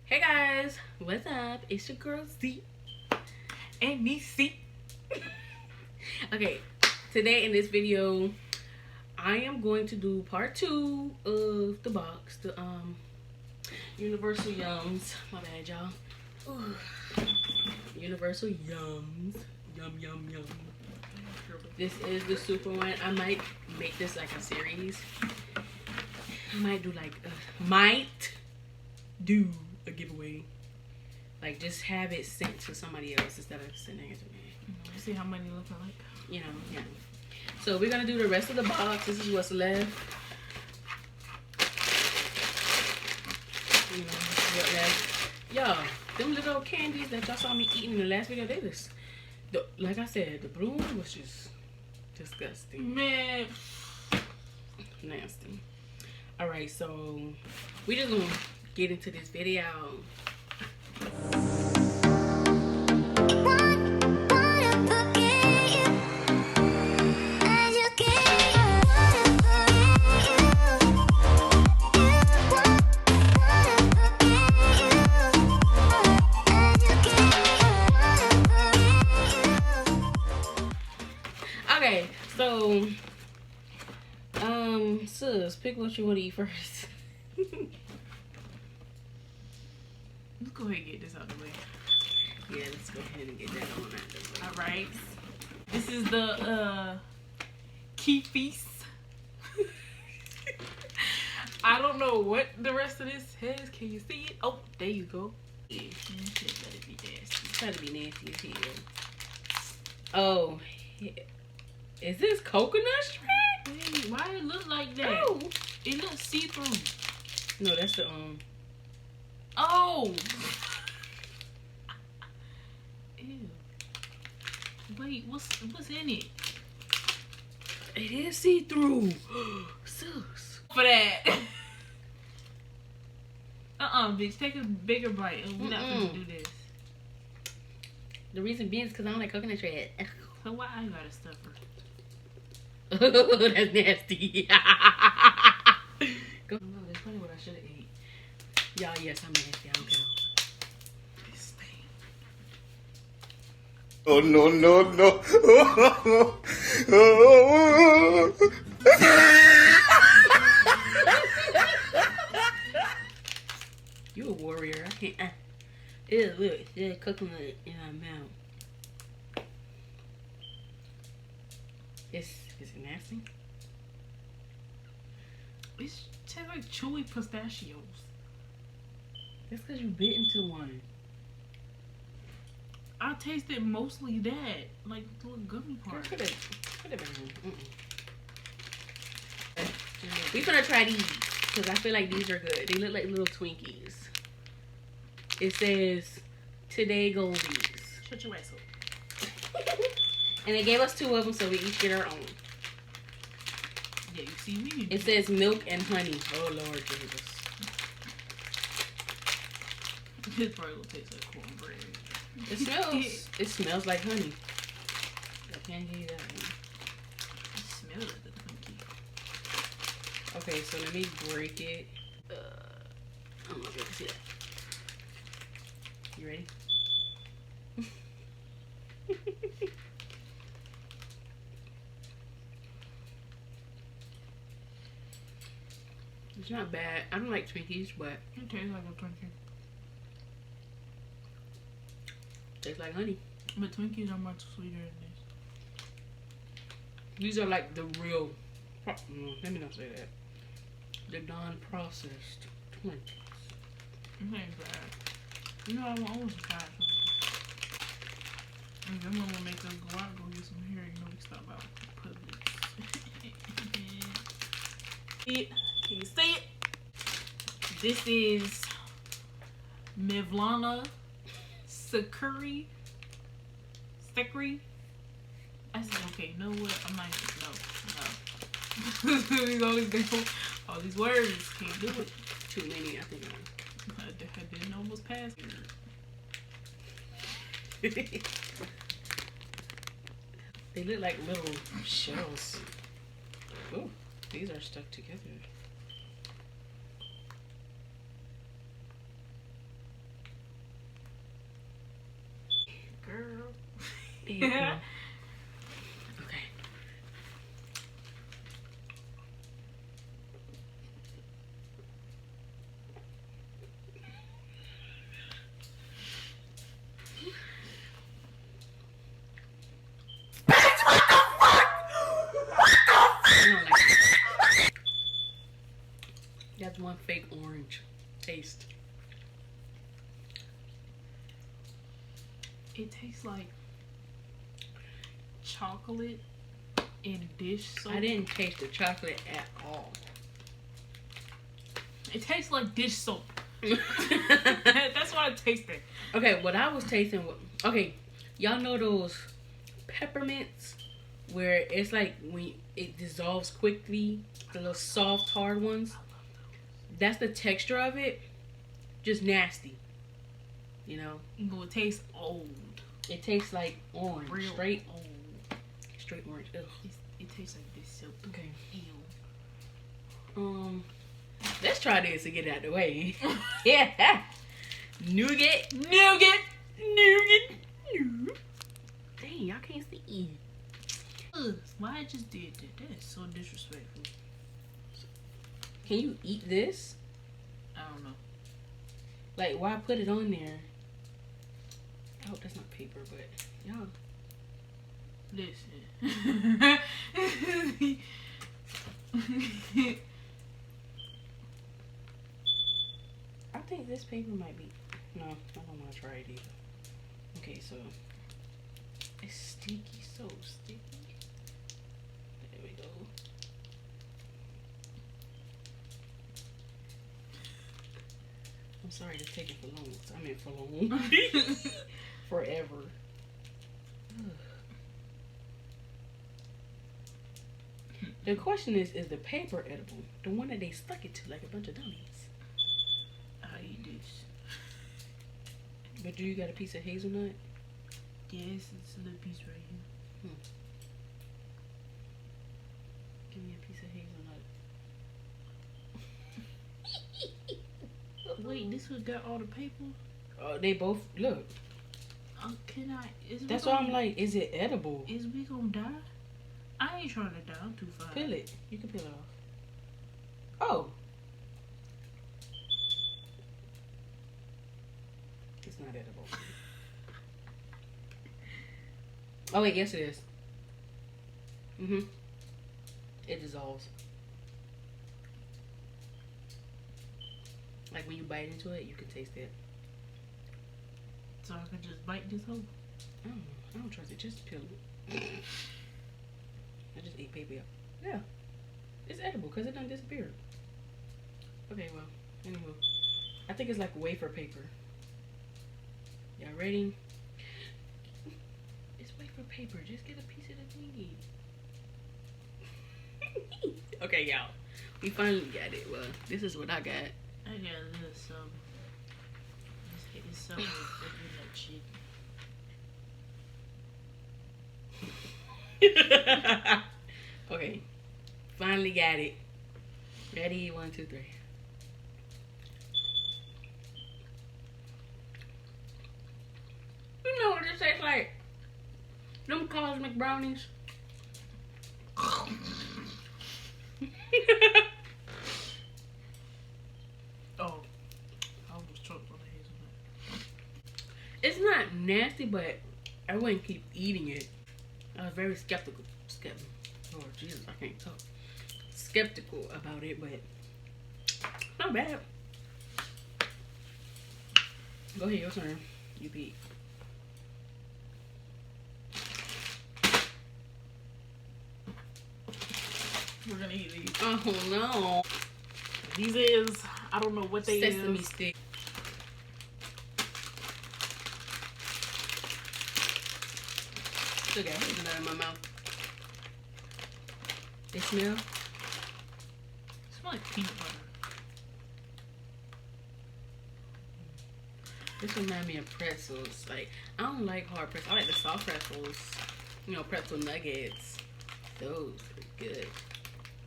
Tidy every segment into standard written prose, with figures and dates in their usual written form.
Hey guys, what's up? It's your girl Z and me C. Okay, today in this video, I am going to do part 2 of the box, the Universal Yums. My bad, y'all. Universal Yums, yum. This is the super one. I might make this like a series. I might do a giveaway. Like, just have it sent to somebody else instead of sending it to me. See how many looking like. You know, yeah. So we're gonna do the rest of the box. This is what's left. You know, what left. Y'all, them little candies that y'all saw me eating in the last video, they just, like I said, the blue one was just disgusting. Man. Nasty. Alright, so we just gonna get into this video. Okay, so sis, pick what you want to eat first. Let's go ahead and get this out of the way. Yeah, let's go ahead and get that on out of the way. Alright. This is the key feast. I don't know what the rest of this has. Can you see it? Oh, there you go. Yeah. Shit, let it be nasty. Try to be nasty as hell. Oh, is this coconut shrimp? Hey, why it look like that? Oh, It looks see-through. no, that's the Oh! Ew. Wait, what's in it? It is see-through. Sus. For that. Bitch, take a bigger bite. We're not gonna do this. The reason being is because I don't like coconut shred. So why I got a stuffer? That's nasty. Go. No, that's probably what I should have ate. Y'all, yes, I'm nasty. I don't care. This thing. Oh no. You a warrior. I can't. Ew, look, there's coconut in my mouth. Is it nasty? It tastes like chewy pistachios. That's because you bit into one. I tasted mostly that, like the little gummy part. Put it in. We gonna try these because I feel like these are good. They look like little Twinkies. It says today goldies. Shut your ass up. And they gave us 2 of them, so we each get our own. Yeah, you see me. It says milk and honey. Oh Lord Jesus. This probably will taste like cornbread. It smells like honey. I can't give you that one. It smells like the Twinkie. Okay, so let me break it. I don't know if you can see that. You ready? It's not bad. I don't like Twinkies, but It tastes like a Twinkie. tastes like honey. But Twinkies are much sweeter than this. These are like the real. Let me not say that. The non-processed Twinkies. It ain't bad. You know, I almost tried something. And then when we make us go out and go get some hair, you know, we stop out Publix. Can you see it? This is Mevlana Sakuri. I said, okay, no what? I'm not all these words. Can't do it. Too many, I think. I didn't almost pass. They look like little shells. Ooh, these are stuck together. Okay. I don't like it. That's one fake orange taste. It tastes like chocolate and dish soap. I didn't taste the chocolate at all. It tastes like dish soap. That's what I tasted. Okay, what I was tasting was, okay, y'all know those peppermints where it's like when it dissolves quickly, the little soft hard ones. That's the texture of it. Just nasty. You know? It tastes old. It tastes like orange. Real straight old. Straight orange. Ugh. It tastes like dish soap. Okay. Ew. Let's try this and get it out of the way. Yeah. Nougat. Nougat. Dang, y'all can't see. Ugh, why I just did that? That is so disrespectful. Can you eat this? I don't know. Like, why put it on there? I hope that's not paper, but y'all. Listen. I think this paper might be. No, I don't want to try it either. Okay, so it's sticky, so sticky. There we go. I'm sorry it's taking for long. I mean for long. Forever. The question is the paper edible? The one that they stuck it to like a bunch of dummies. I eat this. But do you got a piece of hazelnut? Yes, it's a little piece right here. Give me a piece of hazelnut. Wait, this one got all the paper? They both look. Can I? That's why I'm like, is it edible? Is we gonna die? I ain't trying to die. I'm too fine. Peel it. You can peel it off. Oh. It's not edible. Oh wait, yes it is. It dissolves. Like when you bite into it, you can taste it. So I can just bite this whole? I don't know. I don't trust it. Just peel it. I just ate paper. Yeah. It's edible because it done disappeared. Okay, well, anywho. I think it's like wafer paper. Y'all ready? It's wafer paper. Just get a piece of the thingy. Okay, y'all. We finally got it. Well, this is what I got. I got a little some. It's so good that shit. Okay. Finally got it. Ready? 1, 2, 3. You know what this tastes like? Them cosmic brownies. Oh. I almost choked on the hazelnut. It's not nasty, but I wouldn't keep eating it. I was very skeptical. Oh, Jesus, I can't talk. Skeptical about it, but not bad. Go ahead, your turn. You beat. We're gonna eat these. Oh no. These is, I don't know what they Sesame is. stick. Look at hazelnut in my mouth. They smell? It smells like peanut butter. This reminds me of pretzels. Like, I don't like hard pretzels. I like the soft pretzels. You know, pretzel nuggets. Those are good.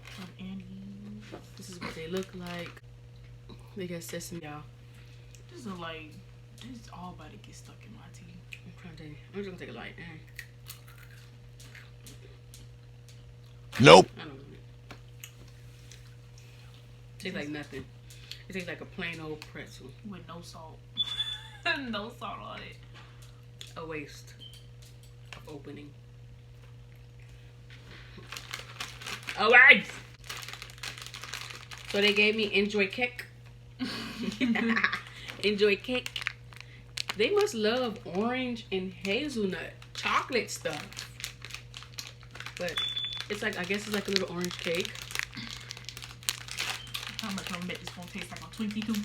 From Annie's. This is what they look like. They got sesame, y'all. This is like, this is all about to get stuck in my teeth. I'm trying to. I'm just gonna take a light. Nope. I don't want it. Tastes like nothing. It tastes like a plain old pretzel. With no salt. No salt on it. A waste of opening. Alright. So they gave me enjoy cake. Enjoy cake. They must love orange and hazelnut chocolate stuff. But it's like, I guess it's like a little orange cake. How much I'm bet this gonna taste like a Twinkie too?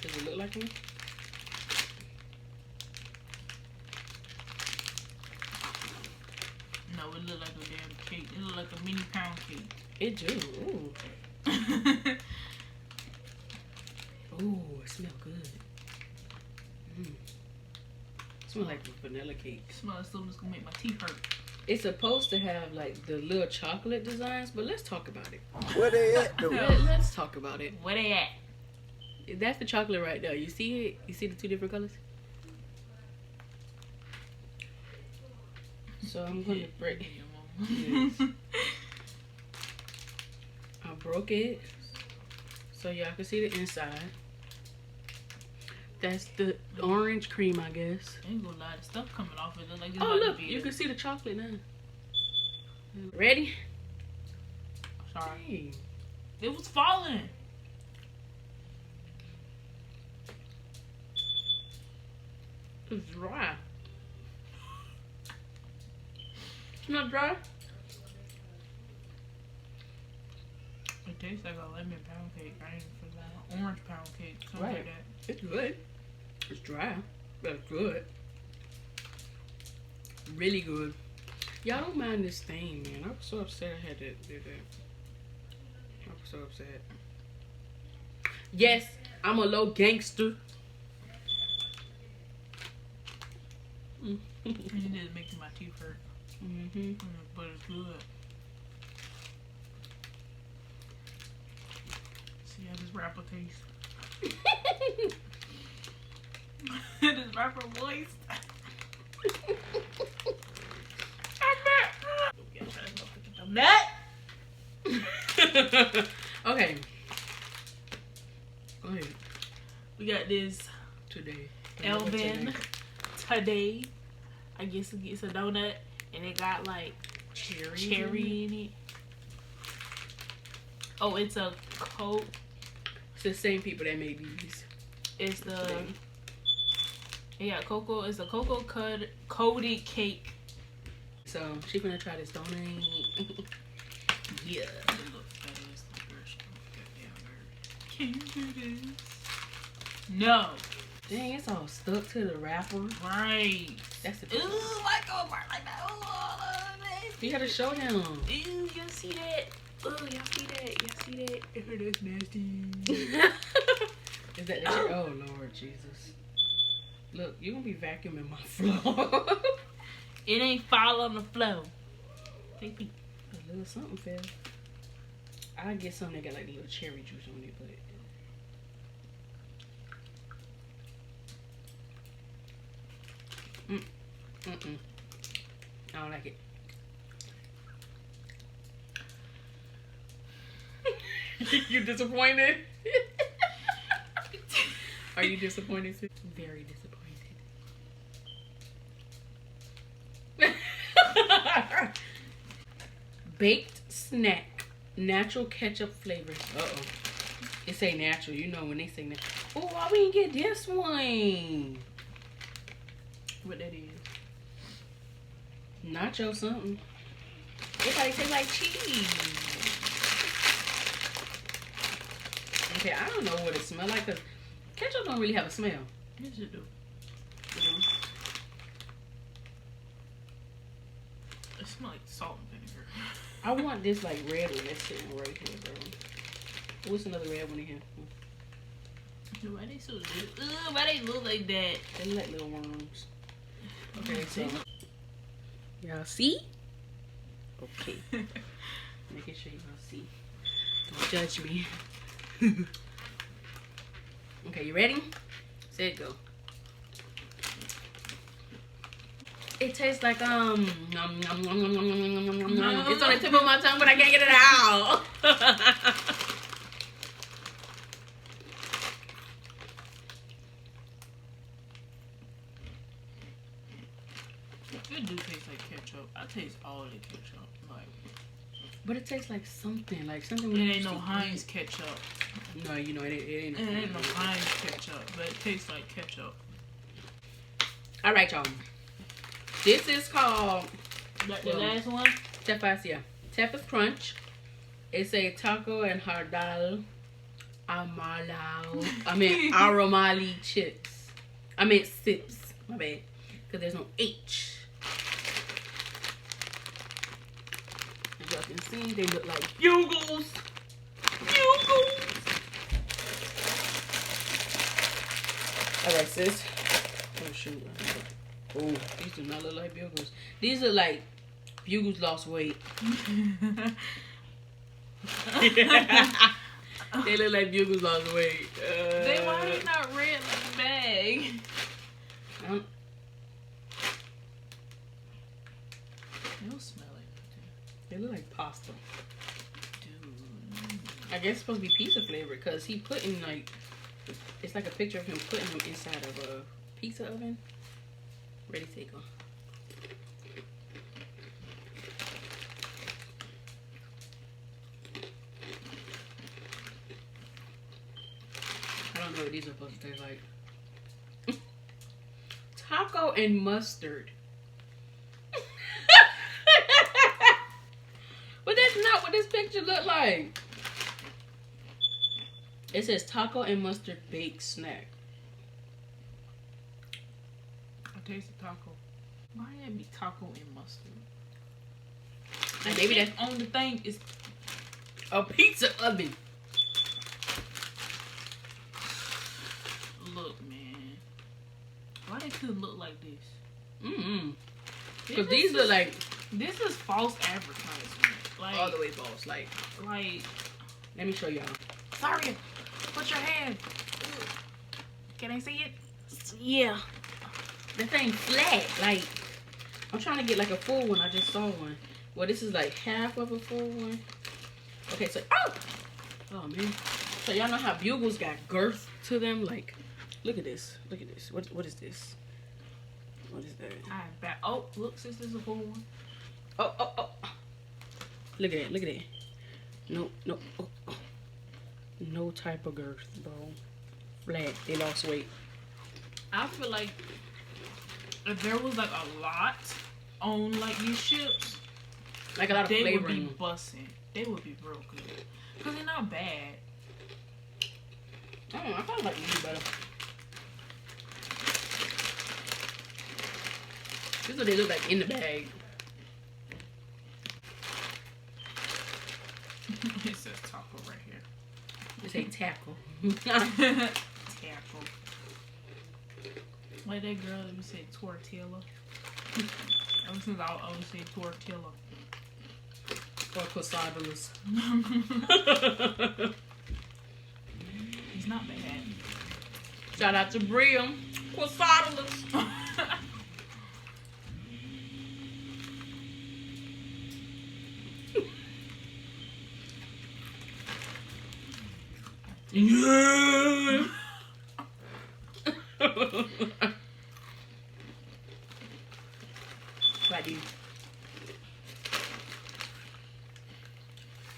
Does it look like one? No, it look like a damn cake. It look like a mini pound cake. It do. Ooh. Ooh, it smells good. It smells like a vanilla cake. Smell like something that's gonna make my teeth hurt. It's supposed to have like the little chocolate designs, but let's talk about it. Where they at though? Let's talk about it. Where they at? That's the chocolate right there. You see it? You see the two different colors? So I'm gonna break. Yes. I broke it so y'all can see the inside. That's the orange cream, I guess. I ain't gonna lie, the stuff coming off of it like it's Oh about look, to be you can see the chocolate now. Ready? Sorry. Dang. It was falling. It's dry. It's not dry? It tastes like a lemon pound cake. I ain't feel like an orange pound cake. Something Right. like that. It's good. It's dry, but it's good. Really good. Y'all don't mind this stain, man. I was so upset I had to do that. I was so upset. Yes, I'm a low gangster. And it is making my teeth hurt. Mm-hmm. But it's good. See how this rapper tastes. This rapper voice. Nut. Okay. Go ahead. We got this Today. Elvin today. I guess it's a donut and it got like cherry in it. Oh, it's a Coke. It's the same people that made these. It's the cocoa. It's a cocoa coated cake. So she gonna try this donut. Yeah. Can you do this? No. Dang, it's all stuck to the wrapper. Right. That's the Ooh, why go apart like that? Ooh, You gotta show them. Ooh, y'all see that? Ooh, y'all see that? Y'all see that? That's nasty. Is that the shit? Oh Lord Jesus. Look, you gonna be vacuuming my floor. It ain't fall on the floor. Take a peek. A little something fell. I get something that got like a little cherry juice on it, but I don't like it. You disappointed? Are you disappointed? Very disappointed. Baked snack, natural ketchup flavor. Uh-oh. It say natural. You know when they say natural. Oh, why we didn't get this one? What that is? Nacho something. It probably tastes like cheese. Okay, I don't know what it smells like because ketchup don't really have a smell. Yes, it do. It smells like salt and vinegar. I want this like red one that's sitting right here, bro. What's another red one in here? Why they so little? Ugh, why they look like that? They look like little worms. Okay, so y'all see? Okay. Making sure y'all see. Don't judge me. Okay, you ready? Set, go. It tastes like nom, nom, nom, nom, nom, nom, nom, nom, nom. It's on the tip of my tongue, but I can't get it out. It do taste like ketchup. I taste all the ketchup. Like, but it tastes like something it ain't no Heinz ketchup. No, you know it ain't. It ain't no Heinz ketchup, but it tastes like ketchup. All right, y'all. This is called The last one. Tepas, yeah. Tepas Crunch. It's a taco and hardal aromali chips. I meant sips. My bad. Because there's no H. As y'all can see, they look like bugles. Bugles. Alright, sis. Oh, shoot. Oh, these do not look like bugles. These look like bugles lost weight. They look like bugles lost weight. They why they not red like the bag? They don't smell like that. They look like pasta. Dude. I guess it's supposed to be pizza flavor because he put in like, it's like a picture of him putting them inside of a pizza oven. Ready, take them. I don't know what these are supposed to taste like. Taco and mustard. But that's not what this picture looked like. It says taco and mustard baked snack. I taste the taco. Why it be taco and mustard? And maybe that's on the thing is a pizza oven. Look, man. Why they couldn't look like this? Because these look like, this is false advertisement. Like, all the way false. Like, let me show y'all. Zariah, put your hand. Can I see it? Yeah. The thing flat. Like, I'm trying to get like a full one. I just saw one. Well, this is like half of a full one. Okay, so, oh man. So y'all know how bugles got girth to them? Like, look at this. Look at this. What is this? What is that? Oh, look, sis, this is a full one. Oh. Look at it. Look at it. No. Oh. No type of girth, bro. Flat. They lost weight. I feel like if there was like a lot on like these chips, like a lot of they flavoring. Would be busting. They would be real good. Because they're not bad. I don't know. I kind of like these better. This is what they look like in the bag. It says taco right here. It say taco. Taco. Like that girl that we say tortilla. Ever since I always say tortilla. Or quesadillas. He's not bad. Shout out to Bria. Quesadillas. Yeah. Buddy.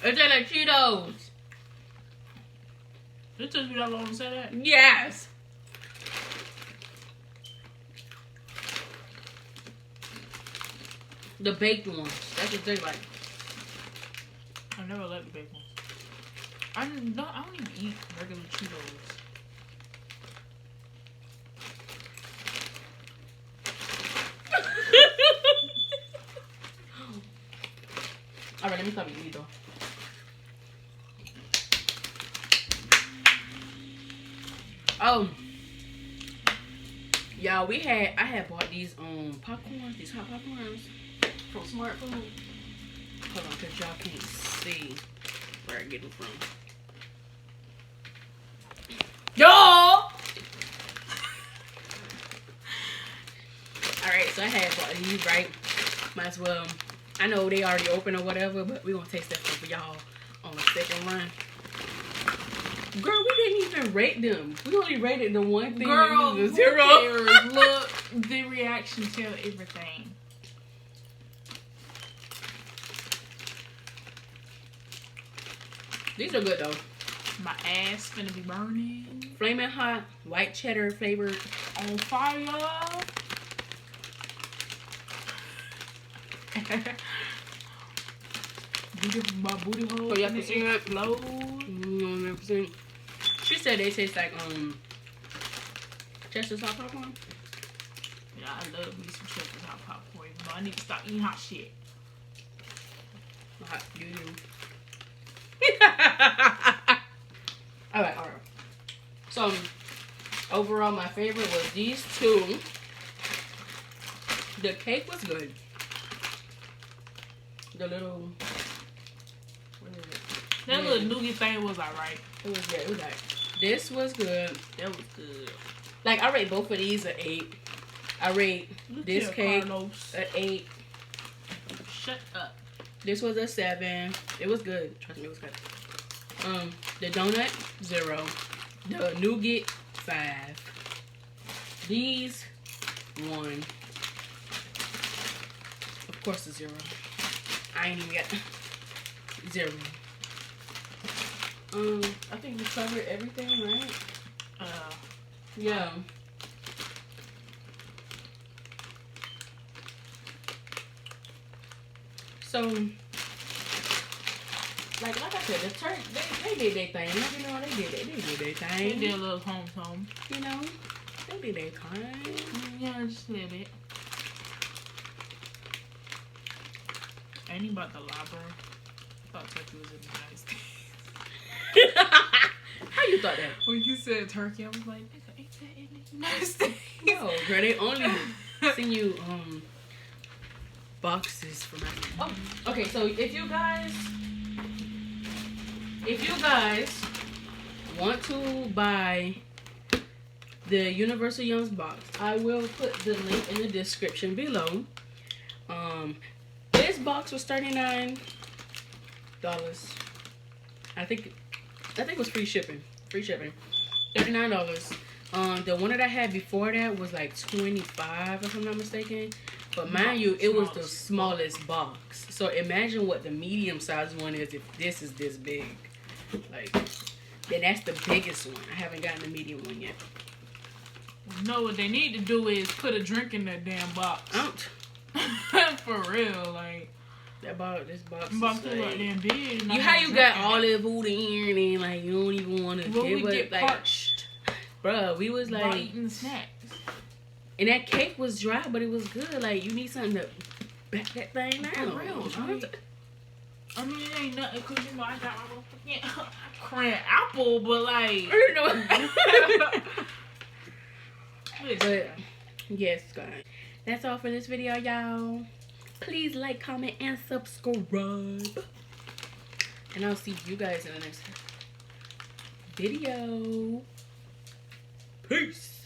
Is that like Cheetos? It took you that long to say that? Yes. The baked ones. That's what they like. I never liked the baked ones. I don't even eat regular Cheetos. Alright, let me stop eating though. Oh, y'all, I had bought these popcorns, these hot popcorns from Smart Food. Hold on, cause y'all can't see where I get them from. Y'all! Alright, so I had bought these, right? Might as well. I know they already open or whatever, but we're gonna taste that for y'all on the second run. Girl, we didn't even rate them. We only rated the one thing. Girl, the who 0. cares? Look, the reaction tell everything. These are good though. My ass finna be burning. Flaming hot, white cheddar flavored. On fire. My booty hole. So y'all can see it. Explode. She said they taste like Chester hot popcorn. Yeah, I love me some Chester's hot popcorn. But I need to stop eating hot shit. Hot, you do. Alright. So, overall, my favorite was these two. The cake was good. The little... What is it? That little nougat thing was alright. It was good. It was like, this was good. That was good. Like, I rate both of these an 8. I rate this cake Carlos. an 8. Shut up. This was a 7. It was good. Trust me, it was good. The donut, 0. The nougat, 5. These, 1. Of course, a 0. I ain't even got 0. I think we covered everything, right? Yeah. So, like I said, the turkey, they did their thing. You know, they did their They thing. did a little home. You know, they did their thing. Yeah, just a little bit. I ain't about the library. I thought turkey was in the United States. How you thought that? When you said turkey, I was like, nigga, ain't that in the United States? No, girl, they only send you boxes from Africa. Oh, okay. So if you guys want to buy the Universal Young's box, I will put the link in the description below. This box was $39. I think it was free shipping. $39. The one that I had before that was like $25, if I'm not mistaken. But mind you, it was the smallest box. So imagine what the medium sized one is if this is this big. Like, then that's the biggest one. I haven't gotten the medium one yet. No, what they need to do is put a drink in that damn box. For real, like. This box is like damn big. How you got all the food in here and then like you don't even want to give we get like, parched. Bruh, we was like eating snacks. And that cake was dry, but it was good. Like, you need something to back that thing down. For real, I mean, it ain't nothing because, you know, I got my fucking cran apple, but like... But, yes, guys. That's all for this video, y'all. Please like, comment, and subscribe. And I'll see you guys in the next video. Peace.